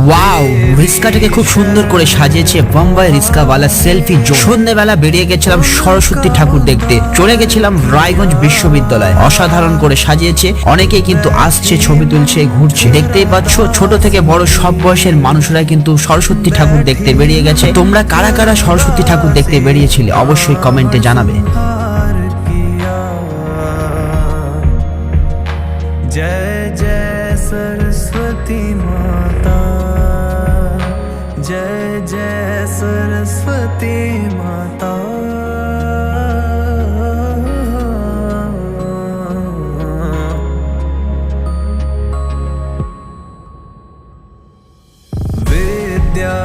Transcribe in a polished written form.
Wow, রিস্কাটাকে খুব সুন্দর করে সাজিয়েছে বোম্বাই রিস্কাওয়ালা সেলফি জোন। সন্ধ্যেবেলা বেরিয়ে গেছিলাম সরস্বতী ঠাকুর দেখতে, চলে গেছিলাম রায়গঞ্জ বিশ্ববিদ্যালয়। অসাধারণ করে সাজিয়েছে, অনেকেই কিন্তু আসছে, ছবি তুলছে, ঘুরছে। দেখতেই পাচ্ছ ছোট থেকে বড় সব বয়সের মানুষরা কিন্তু সরস্বতী ঠাকুর দেখতে বেরিয়ে গেছে। তোমরা কারা কারা সরস্বতী ঠাকুর দেখতে বেরিয়েছিলে অবশ্যই কমেন্টে জানাবে। जय जय सरस्वती माता, जय जय सरस्वती माता। विद्या